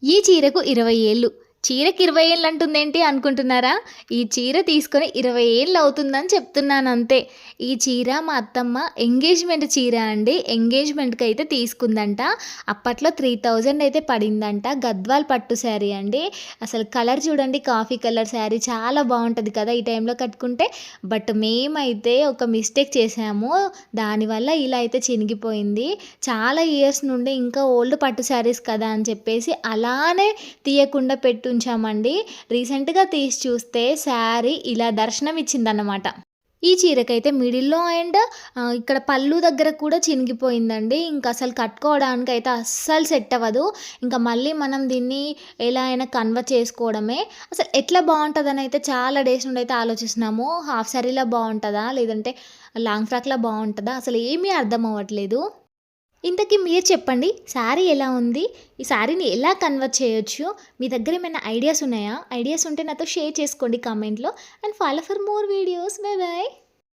ఈ చీరకు 20 ఏళ్ళు. చీరకి 20 ఏళ్ళు అంటుందేంటి అనుకుంటున్నారా? ఈ చీర తీసుకొని 20 ఏళ్ళు అవుతుందని చెప్తున్నానంతే. ఈ చీర మా అత్తమ్మ ఎంగేజ్‌మెంట్ చీర అండి. ఎంగేజ్‌మెంట్‌కయితే తీసుకుందంట. అప్పట్లో 3000 అయితే పడిందంట. గద్వాల్ పట్టు శారీ అండి. అసలు కలర్ చూడండి, కాఫీ కలర్ శారీ చాలా బావుంటది కదా! ఈ టైంలో కట్టుకుంటే. బట్ మేమైతే ఒక మిస్టేక్ చేశాము. దానివల్ల ఇలా అయితే చినిగిపోయింది. చాలా ఇయర్స్ నుండి ఇంకా ఓల్డ్ పట్టు శారీస్ కదా అని చెప్పేసి అలానే తీయకుండా పెట్టుంచామండి. రీసెంట్‌గా తీసి చూస్తే శారీ ఇలా దర్శనం ఇచ్చిందన్నమాట. ఈ చీరకైతే మిడిల్‌లో అండ్ ఇక్కడ పళ్ళు దగ్గర కూడా చినిగిపోయిందండి. ఇంక అసలు కట్టుకోవడానికైతే అస్సలు సెట్ అవ్వదు. ఇంక మళ్ళీ మనం దీన్ని ఎలా అయినా కన్వర్ట్ చేసుకోవడమే. అసలు ఎట్లా బావుంటదనైతే చాలా డేస్ నుండి అయితే ఆలోచిస్తున్నాము. హాఫ్ సారీలా బావుంటదా? లేదంటే లాంగ్ ఫ్రాక్‌లా బావుంటదా? అసలు ఏమీ అర్థం అవ్వట్లేదు. ఇంతకీ మీరు చెప్పండి. శారీ ఎలా ఉంది? ఈ శారీని ఎలా కన్వర్ట్ చేయొచ్చు? మీ దగ్గర ఏమైనా ఐడియాస్ ఉన్నాయా? ఐడియాస్ ఉంటే నాతో షేర్ చేసుకోండి కామెంట్‌లో. And follow for more videos. By by.